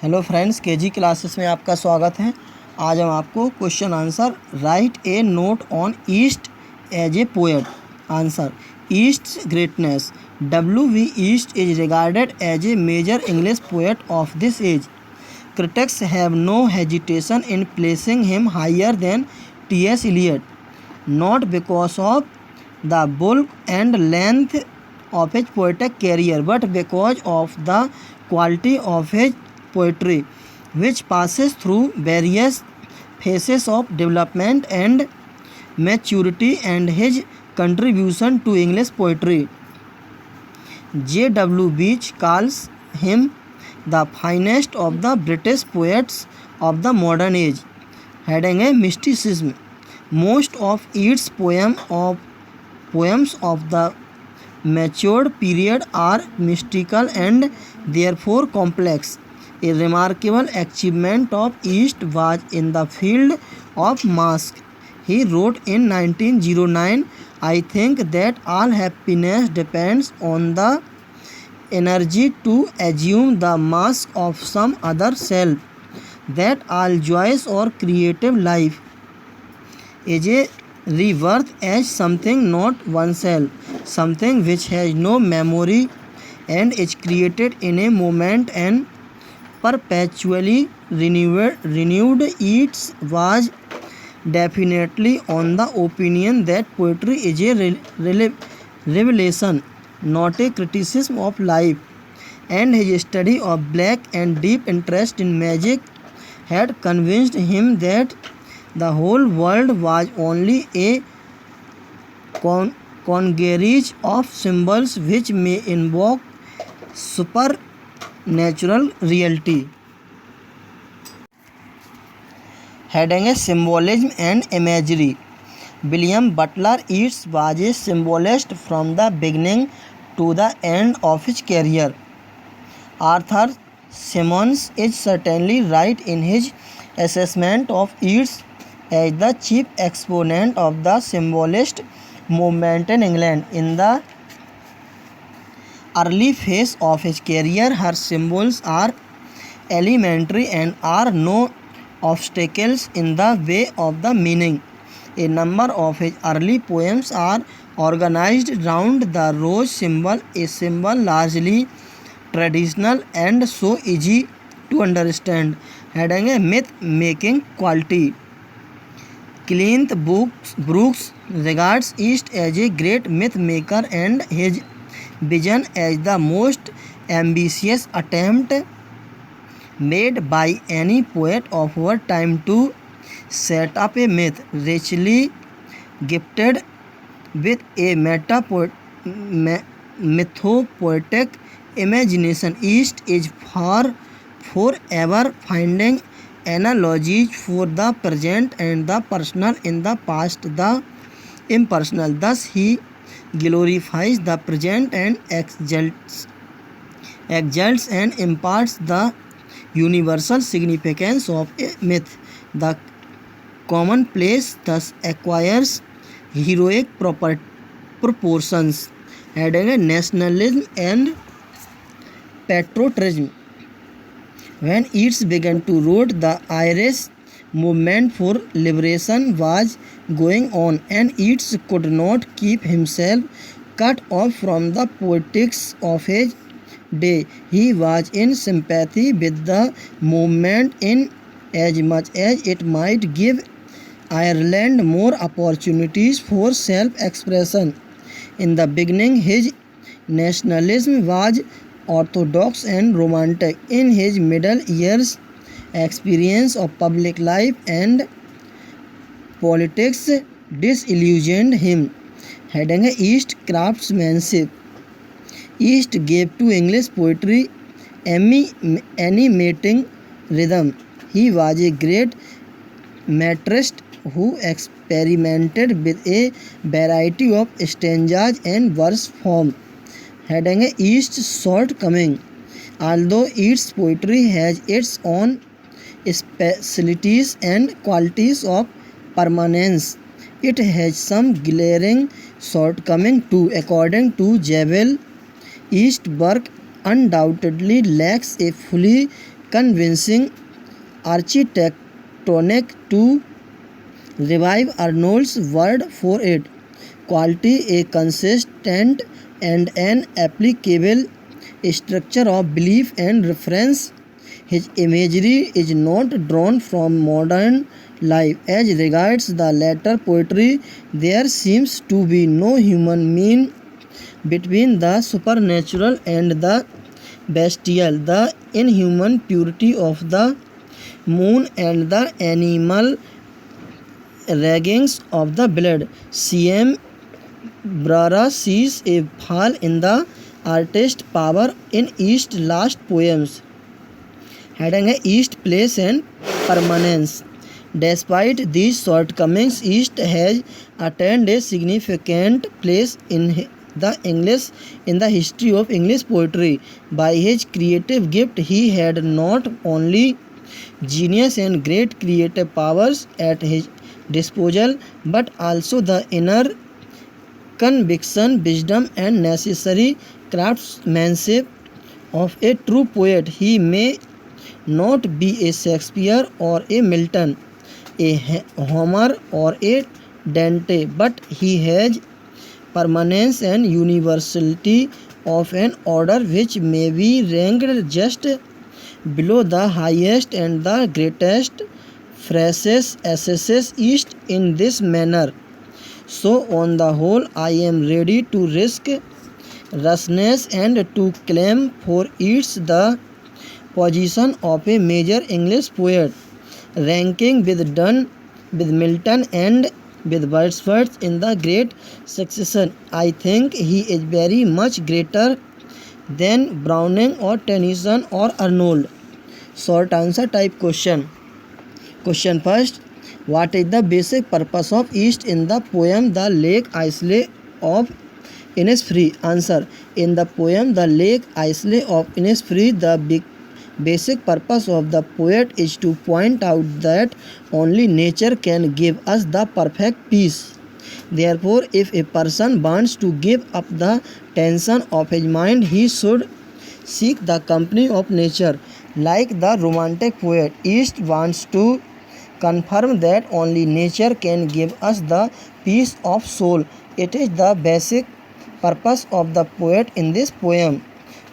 Hello friends, KG classes में आपका स्वागत है। आज हम आपको question answer write a note on ईस्ट as a poet. Answer, Yeats's greatness. W.V. Yeats is regarded as a major English poet of this age. Critics have no hesitation in placing him higher than T.S. Eliot, not because of the bulk and length of his poetic career, but because of the quality of his poetry, which passes through various phases of development and maturity, and his contribution to English poetry. J.W. Beach calls him the finest of the British poets of the modern age. Heading a mysticism. Most of its poems of the matured period are mystical and therefore complex. A remarkable achievement of Yeats was in the field of masque. He wrote in 1909, "I think that all happiness depends on the energy to assume the mask of some other self, that all joys or creative life is a rebirth as something not oneself, something which has no memory and is created in a moment and perpetually renewed." Yeats was definitely on the opinion that poetry is a revelation, not a criticism of life, and his study of black and deep interest in magic had convinced him that the whole world was only a congeries of symbols which may invoke supernatural reality. Heading a symbolism and imagery. William Butler Yeats was a symbolist from the beginning to the end of his career. Arthur Symons is certainly right in his assessment of Yeats as the chief exponent of the symbolist movement in England. In the early phase of his career, her symbols are elementary and are no obstacles in the way of the meaning. A number of his early poems are organized round the rose symbol, a symbol largely traditional and so easy to understand. Having a myth-making quality. Clint Brooks regards Yeats as a great myth-maker and his vision as the most ambitious attempt made by any poet of our time to set up a myth, richly gifted with a mythopoetic imagination. Yeats is forever finding analogies for the present and the personal in the past, the impersonal. Thus he glorifies the present and exalts and imparts the universal significance of a myth. The commonplace thus acquires heroic proportions. Adding a nationalism and patriotism. When Yeats began to write, the Irish movement for liberation was going on, and Yeats could not keep himself cut off from the politics of his day. He was in sympathy with the movement in as much as it might give Ireland more opportunities for self-expression. In the beginning, his nationalism was orthodox and romantic. In his middle years, experience of public life and politics disillusioned him. Heading a East craftsmanship. Yeats gave to English poetry animating rhythm. He was a great metrist who experimented with a variety of stanzas and verse form. Having a Yeats shortcoming. Although Yeats' poetry has its own specialties and qualities of permanence, it has some glaring shortcoming too. According to Jebel, Yeats' work undoubtedly lacks a fully convincing architectonic to revive Arnold's word for it. Quality, a consistent and an applicable structure of belief and reference. His imagery is not drawn from modern life. As regards the latter poetry, there seems to be no human mean between the supernatural and the bestial, the inhuman purity of the moon and the animal raggings of the blood. C.M. Brara sees a fall in the artist's power in East's last poems. Heading East place and permanence. Despite these shortcomings, East has attained a significant place in the history of English poetry. By his creative gift, he had not only genius and great creative powers at his disposal, but also the inner conviction, wisdom, and necessary craftsmanship of a true poet. He may not be a Shakespeare or a Milton, a Homer or a Dante, but he has permanence and universality of an order which may be ranked just below the highest and the greatest phrases assesses East in this manner. So on the whole, I am ready to risk rashness and to claim for its the position of a major English poet, ranking with Milton and with Wordsworth in the great succession. I think he is very much greater than Browning or Tennyson or Arnold. Short answer type question. Question first. What is the basic purpose of East in the poem The Lake Isle of Innisfree? Answer. In the poem The Lake Isle of Innisfree, the basic purpose of the poet is to point out that only nature can give us the perfect peace. Therefore, if a person wants to give up the tension of his mind, he should seek the company of nature. Like the romantic poet, East wants to confirm that only nature can give us the peace of soul. It is the basic purpose of the poet in this poem.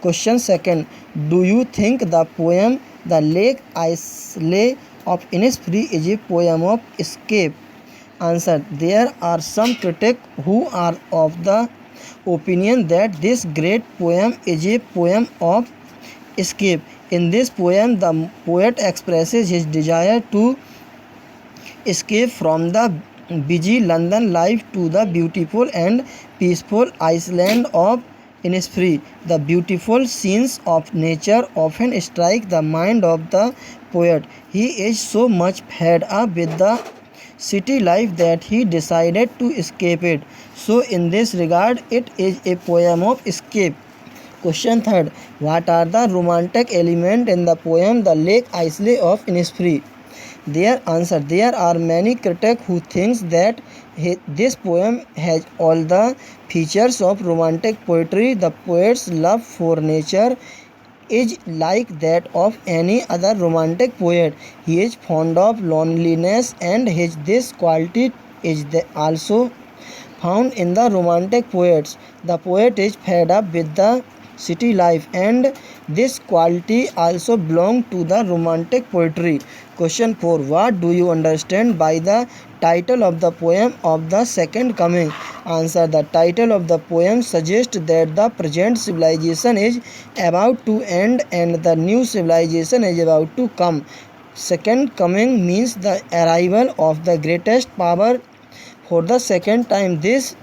Question second. Do you think the poem The Lake Isle of Innisfree is a poem of escape? Answer. There are some critics who are of the opinion that this great poem is a poem of escape. In this poem, the poet expresses his desire to escape from the busy London life to the beautiful and peaceful island of Innisfree. The beautiful scenes of nature often strike the mind of the poet. He is so much fed up with the city life that he decided to escape it. So in this regard, it is a poem of escape. Question third. What are the romantic elements in the poem The Lake Isle of Innisfree? Their answer. There are many critics who think that this poem has all the features of romantic poetry. The poet's love for nature is like that of any other romantic poet. He is fond of loneliness, and this quality is also found in the romantic poets. The poet is fed up with the city life, and this quality also belongs to the romantic poetry. Question 4. What do you understand by the title of the poem of the Second Coming? Answer. The title of the poem suggests that the present civilization is about to end and the new civilization is about to come. Second Coming means the arrival of the greatest power for the second time. This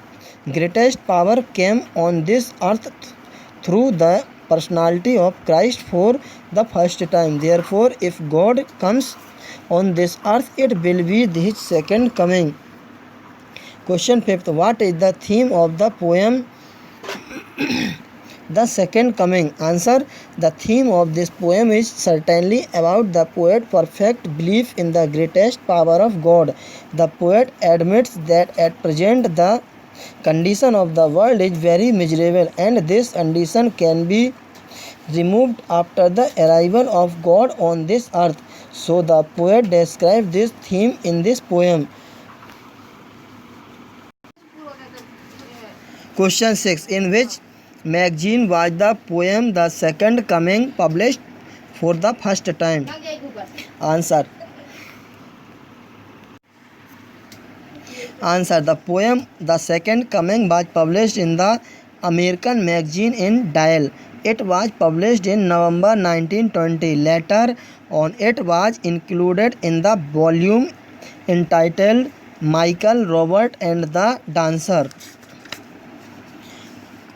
greatest power came on this earth through the personality of Christ for the first time. Therefore, if God comes on this earth, it will be his second coming. Question 5. What is the theme of the poem The Second Coming? Answer. The theme of this poem is certainly about the poet's perfect belief in the greatest power of God. The poet admits that at present the condition of the world is very miserable, and this condition can be removed after the arrival of God on this earth. So the poet described this theme in this poem. Question 6. In which magazine was the poem The Second Coming published for the first time? Answer. The poem The Second Coming was published in the American magazine in Dial. It was published in November 1920. Later on, it was included in the volume entitled Michael, Robert and the Dancer.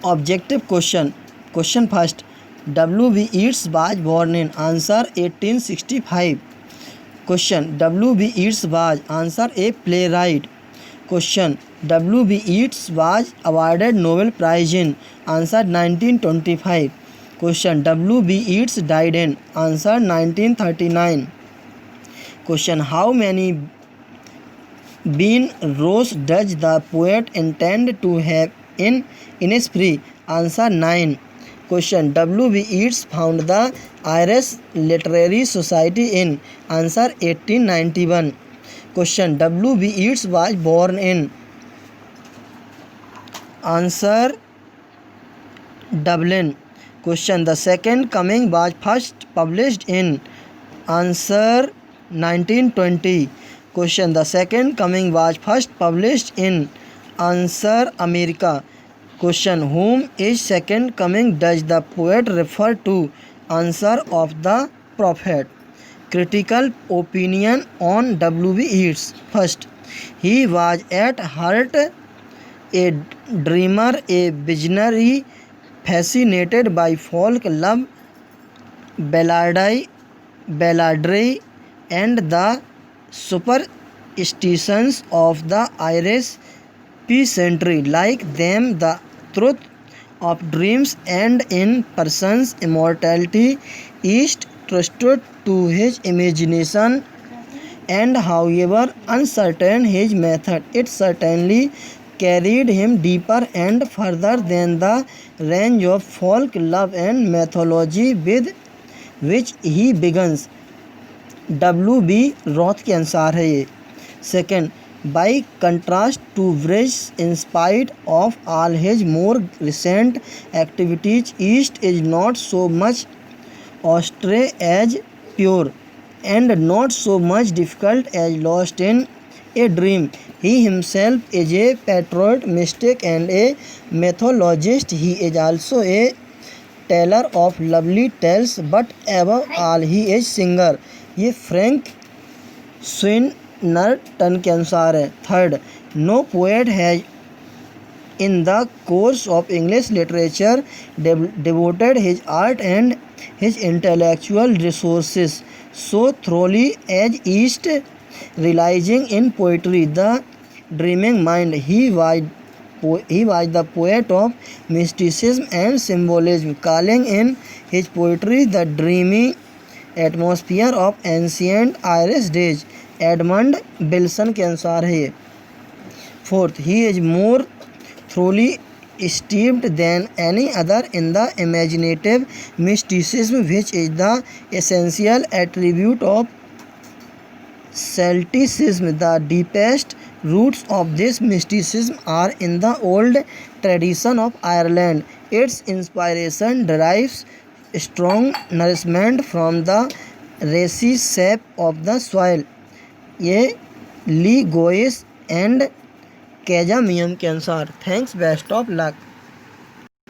Objective question. Question first. W.B. Yeats was born in answer 1865. Question. W.B. Yeats was answer a playwright. Question. W.B. Yeats was awarded Nobel Prize in answer 1925. Question. W.B. Yeats died in answer 1939. Question. How many bean rows does the poet intend to have in Innisfree? Answer 9. Question. W.B. Yeats found the Irish Literary Society in answer 1891. Question. W.B. Yeats was born in answer Dublin. Question. The Second Coming was first published in answer 1920. Question. The Second Coming was first published in answer America. Question. Whom is Second Coming does the poet refer to? Answer of the prophet. Critical opinion on W.B. Yeats. First, he was at heart a dreamer, a visionary, fascinated by folk love, balladry, and the superstitions of the Irish peasantry. Like them, the truth of dreams and in person's immortality is trusted to his imagination, and however uncertain his method, it certainly carried him deeper and further than the range of folk love and mythology with which he begins. W.B. Roth के अनुसार है ये. Second, by contrast to Virgil, in spite of all his more recent activities, Yeats is not so much austere as pure, and not so much difficult as lost in a dream. He himself is a patriot, mystic and a mythologist. He is also a teller of lovely tales, but above all he is singer. ये Frank Swinnerton के अनुसार है. Third, no poet has in the course of English literature devoted his art and his intellectual resources so thoroughly as Yeats, realizing in poetry the dreaming mind. He was the poet of mysticism and symbolism, calling in his poetry the dreamy atmosphere of ancient Irish days. Edmund Bilson के अनुसार है ये. Fourth, he is more thoroughly steeped than any other in the imaginative mysticism, which is the essential attribute of Celticism. The deepest roots of this mysticism are in the old tradition of Ireland. Its inspiration derives strong nourishment from the racy shape of the soil. ये ली गोइस and कैजामियम के अनुसार. Thanks, best of luck.